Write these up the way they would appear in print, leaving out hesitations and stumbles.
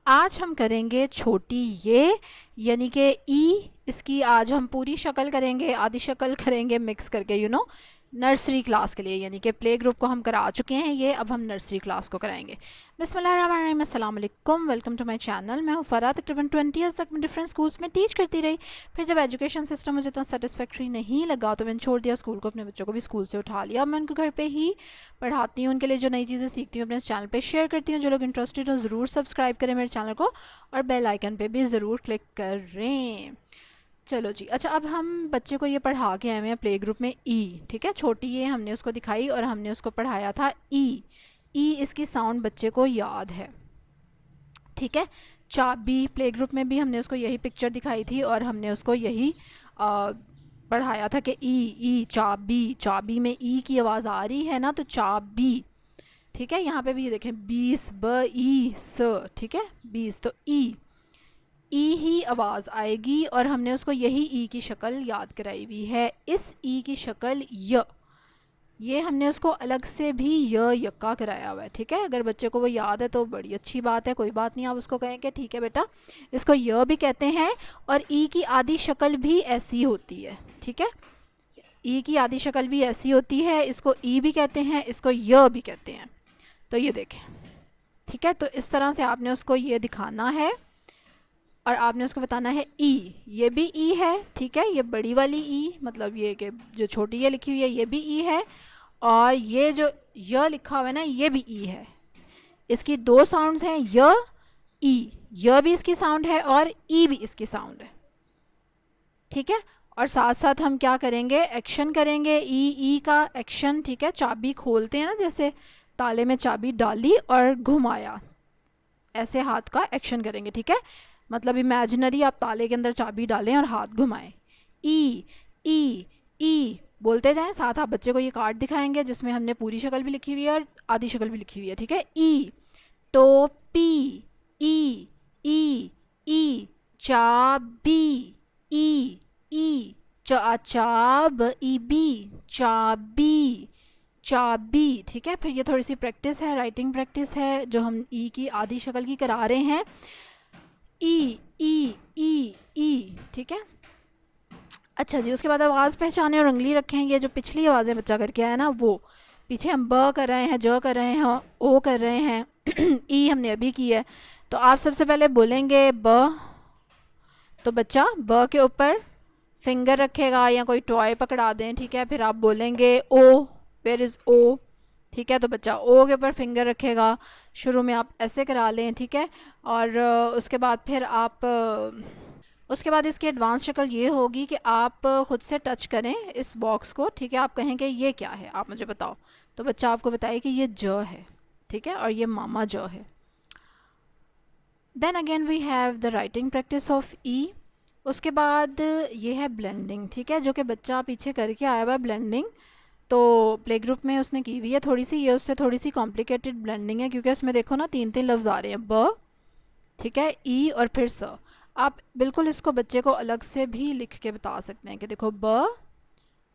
आज हम करेंगे छोटी ये यानी कि ई। इसकी आज हम पूरी शक्ल करेंगे, आधी शक्ल करेंगे मिक्स करके, नर्सरी क्लास के लिए, यानी कि प्ले ग्रुप को हम करा चुके हैं ये, अब हम नर्सरी क्लास को कराएंगे। बिस्मिल्लाहिर्रहमानिर्रहीम, अस्सलाम वालेकुम, वेलकम टू माय चैनल। मैं हूँ फरा। तकरीबन 20 ईयर्स तक मैं डिफरेंट स्कूल्स में टीच करती रही। फिर जब एजुकेशन सिस्टम मुझे इतना सेटिस्फैक्ट्री नहीं लगा तो मैंने छोड़ दिया स्कूल को, अपने बच्चों को भी स्कूल से उठा लिया। मैं उनको घर पे ही पढ़ाती हूँ, उनके लिए जो नई चीज़ें सीखती हूँ अपने इस चैनल पे शेयर करती हूँ। जो लोग इंटरेस्टेड हो ज़रूर सब्सक्राइब करें मेरे चैनल को और बेल आइकन पे भी ज़रूर क्लिक करें। चलो जी, अच्छा, अब हम बच्चे को ये पढ़ा के आए हैं प्ले ग्रुप में ई। ठीक है, छोटी ये हमने उसको दिखाई और हमने उसको पढ़ाया था ई। ई इसकी साउंड बच्चे को याद है। ठीक है, चाबी प्ले ग्रुप में भी हमने उसको यही पिक्चर दिखाई थी और हमने उसको यही पढ़ाया था कि ई चाबी, चाबी में ई की आवाज़ आ रही है ना, तो चाबी। ठीक है, यहाँ पे भी ये देखें 20 ब ई स। ठीक है, 20, तो ई ही आवाज़ आएगी और हमने उसको यही ई की शक्ल याद कराई हुई है। इस ई की शक्ल य, ये हमने उसको अलग से भी यक्का कराया हुआ है। ठीक है, अगर बच्चे को वो याद है तो बड़ी अच्छी बात है, कोई बात नहीं, आप उसको कहें कि ठीक है बेटा इसको य भी कहते हैं और ई की आधी शक्ल भी ऐसी होती है। ठीक है, ई की आधी शक्ल भी ऐसी होती है, इसको ई भी कहते हैं, इसको य भी कहते हैं। तो ये देखें, ठीक है, तो इस तरह से आपने उसको ये दिखाना है और आपने उसको बताना है ई, ये भी ई है। ठीक है, ये बड़ी वाली ई, मतलब ये कि जो छोटी ये लिखी हुई है ये भी ई है, और ये जो य लिखा हुआ है ना ये भी ई है। इसकी दो साउंड्स हैं, य ई, य भी इसकी साउंड है और ई भी इसकी साउंड है। ठीक है, और साथ साथ हम क्या करेंगे, एक्शन करेंगे, ई का एक्शन। ठीक है, चाबी खोलते हैं ना, जैसे ताले में चाबी डाली और घुमाया, ऐसे हाथ का एक्शन करेंगे। ठीक है, मतलब इमेजिनरी आप ताले के अंदर चाबी डालें और हाथ घुमाएं। ई ई ई बोलते जाएं, साथ आप बच्चे को ये कार्ड दिखाएंगे जिसमें हमने पूरी शक्ल भी लिखी हुई है और आधी शक्ल भी लिखी हुई है। ठीक है, ई टोपी, ई ई ई चाबी, ई चाब ई बी चाबी, चाबी। ठीक है, फिर ये थोड़ी सी प्रैक्टिस है, राइटिंग प्रैक्टिस है जो हम ई की आधी शक्ल की करा रहे हैं। ई ई ई ई। ठीक है, अच्छा जी, उसके बाद आवाज़ पहचाने और उंगली रखें। ये जो पिछली आवाज़ें बच्चा करके आया ना, वो पीछे हम ब कर रहे हैं, ज कर रहे हैं, ओ कर रहे हैं, ई हमने अभी की है। तो आप सबसे पहले बोलेंगे ब, तो बच्चा ब के ऊपर फिंगर रखेगा या कोई टॉय पकड़ा दें। ठीक है, फिर आप बोलेंगे ओ, वेयर इज़ ओ। ठीक है, तो बच्चा ओ के ऊपर फिंगर रखेगा। शुरू में आप ऐसे करा लें। ठीक है, और उसके बाद फिर आप उसके बाद इसकी एडवांस शक्ल ये होगी कि आप ख़ुद से टच करें इस बॉक्स को। ठीक है, आप कहें कि ये क्या है, आप मुझे बताओ, तो बच्चा आपको बताए कि ये ज है। ठीक है, और ये मामा ज है। Then again we have the writing practice of ई। उसके बाद ये है ब्लेंडिंग। ठीक है, जो कि बच्चा पीछे करके आया हुआ है ब्लेंडिंग, तो प्ले ग्रुप में उसने की हुई है थोड़ी सी। ये उससे थोड़ी सी कॉम्प्लिकेटेड ब्लेंडिंग है क्योंकि इसमें देखो ना 3-3 लफ्ज़ आ रहे हैं, ब, ठीक है, ई और फिर स। आप बिल्कुल इसको बच्चे को अलग से भी लिख के बता सकते हैं कि देखो ब,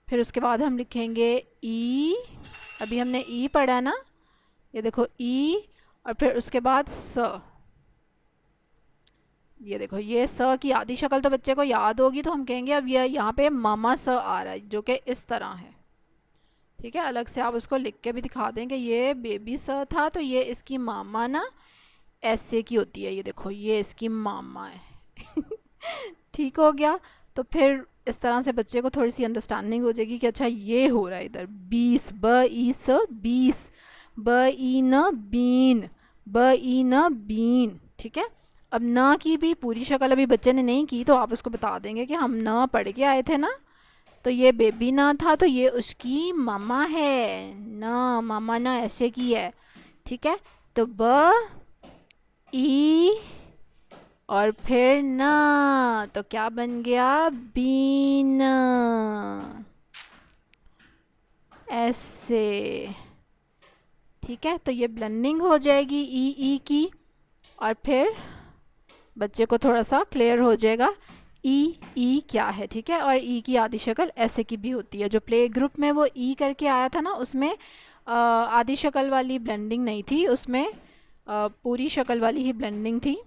फिर उसके बाद हम लिखेंगे ई, अभी हमने ई पढ़ा है ना, ये देखो ई, और फिर उसके बाद स। ये देखो, ये स की आधी शक्ल तो बच्चे को याद होगी, तो हम कहेंगे अब ये यहाँ पे मामा स आ रहा है जो कि इस तरह है। ठीक है, अलग से आप उसको लिख के भी दिखा दें कि ये बेबी स था, तो ये इसकी मामा ना ऐसे की होती है, ये देखो ये इसकी मामा है। ठीक हो गया, तो फिर इस तरह से बच्चे को थोड़ी सी अंडरस्टैंडिंग हो जाएगी कि अच्छा ये हो रहा है इधर। 20 ब ई स 20, ब ई न बीन, ब ई न बीन। ठीक है, अब न की भी पूरी शक्ल अभी बच्चे ने नहीं की, तो आप उसको बता देंगे कि हम न पढ़ के आए थे ना, तो ये बेबी ना था, तो ये उसकी मामा है ना, मामा ना ऐसे की है। ठीक है, तो ब ई और फिर ना, तो क्या बन गया, बीन, ऐसे। ठीक है, तो ये ब्लेंडिंग हो जाएगी ई की, और फिर बच्चे को थोड़ा सा क्लियर हो जाएगा ई क्या है। ठीक है, और ई की आधी शक्ल ऐसे की भी होती है। जो प्ले ग्रुप में वो ई करके आया था ना, उसमें आधी शक्ल वाली ब्लेंडिंग नहीं थी, उसमें पूरी शक्ल वाली ही ब्लेंडिंग थी।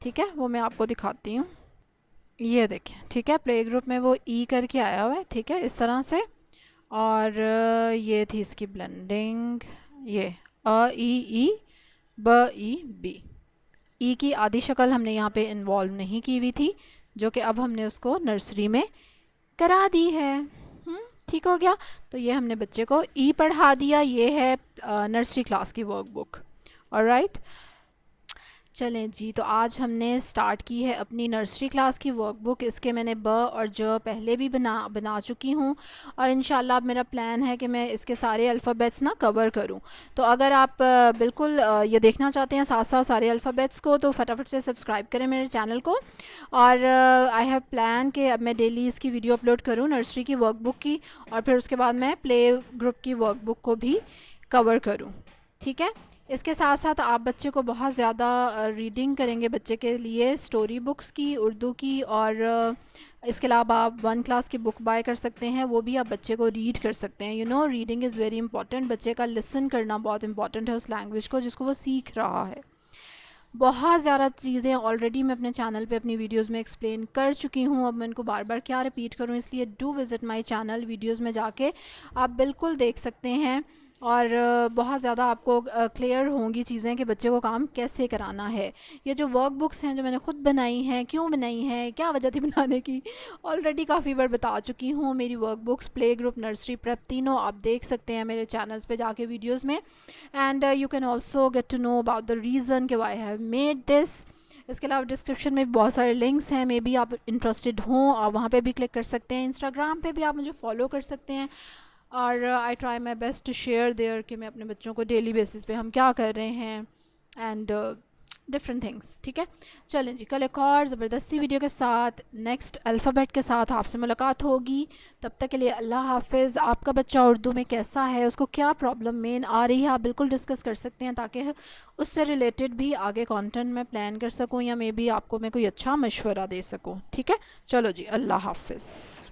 ठीक है, वो मैं आपको दिखाती हूँ। ये देखें, ठीक है, प्ले ग्रुप में वो ई करके आया हुआ है, ठीक है, इस तरह से। और ये थी इसकी ब्लेंडिंग, ये अ ई ई ब ई बी। ई की आधी शक्ल हमने यहाँ पे इन्वॉल्व नहीं की हुई थी, जो कि अब हमने उसको नर्सरी में करा दी है। ठीक हो गया। तो ये हमने बच्चे को ई पढ़ा दिया। ये है नर्सरी क्लास की वर्कबुक। ऑलराइट, चलें जी, तो आज हमने स्टार्ट की है अपनी नर्सरी क्लास की वर्कबुक। इसके मैंने ब और ज पहले भी बना चुकी हूँ, और इंशाल्लाह अब मेरा प्लान है कि मैं इसके सारे अल्फ़ाबेट्स ना कवर करूँ। तो अगर आप बिल्कुल ये देखना चाहते हैं साथ साथ सारे अल्फ़ाबेट्स को, तो फटाफट से सब्सक्राइब करें मेरे चैनल को। और आई हैव प्लान कि अब मैं डेली इसकी वीडियो अपलोड करूँ नर्सरी की वर्कबुक की, और फिर उसके बाद मैं प्ले ग्रुप की वर्कबुक को भी कवर करूँ। ठीक है, इसके साथ साथ आप बच्चे को बहुत ज़्यादा रीडिंग करेंगे बच्चे के लिए, स्टोरी बुक्स की, उर्दू की, और इसके अलावा आप 1 क्लास की बुक बाय कर सकते हैं, वो भी आप बच्चे को रीड कर सकते हैं। You know, reading is very important. बच्चे का लिसन करना बहुत इंपॉर्टेंट है उस लैंग्वेज को जिसको वो सीख रहा है। बहुत ज़्यादा चीज़ें ऑलरेडी मैं अपने चैनल पे अपनी वीडियोस में एक्सप्लेन कर चुकी हूँ, अब मैं इनको बार बार क्या रिपीट करूँ, इसलिए do visit my channel. Videos में जाके आप बिल्कुल देख सकते हैं, और बहुत ज़्यादा आपको क्लियर होंगी चीज़ें कि बच्चे को काम कैसे कराना है। ये जो वर्क बुक्स हैं जो मैंने ख़ुद बनाई हैं, क्यों बनाई हैं, क्या वजह थी बनाने की, ऑलरेडी काफ़ी बार बता चुकी हूँ। मेरी work books play group, nursery, prep, तीनों आप देख सकते हैं मेरे चैनल्स पे जाके वीडियोज़ में। And you can also get to know about the reason कि वाई हैव मेड दिस। इसके अलावा डिस्क्रिप्शन में बहुत सारे लिंक्स हैं, मे बी आप इंटरेस्टेड हों, आप वहाँ पे भी क्लिक कर सकते हैं। इंस्टाग्राम पे भी आप मुझे फॉलो कर सकते हैं, और I try my best to share there कि मैं अपने बच्चों को डेली बेसिस पे हम क्या कर रहे हैं, एंड डिफरेंट थिंग्स। ठीक है, चलें जी, कल एक और ज़बरदस्ती वीडियो के साथ नेक्स्ट अल्फ़ाबेट के साथ आपसे मुलाकात होगी। तब तक के लिए अल्लाह हाफिज़। आपका बच्चा उर्दू में कैसा है, उसको क्या प्रॉब्लम मेन आ रही है, आप बिल्कुल डिस्कस कर सकते हैं, ताकि उससे रिलेटेड भी आगे कंटेंट मैं प्लान कर सकूं, या मे बी आपको मैं कोई अच्छा मशवरा दे सकूं। ठीक है, चलो जी, अल्लाह हाफिज़।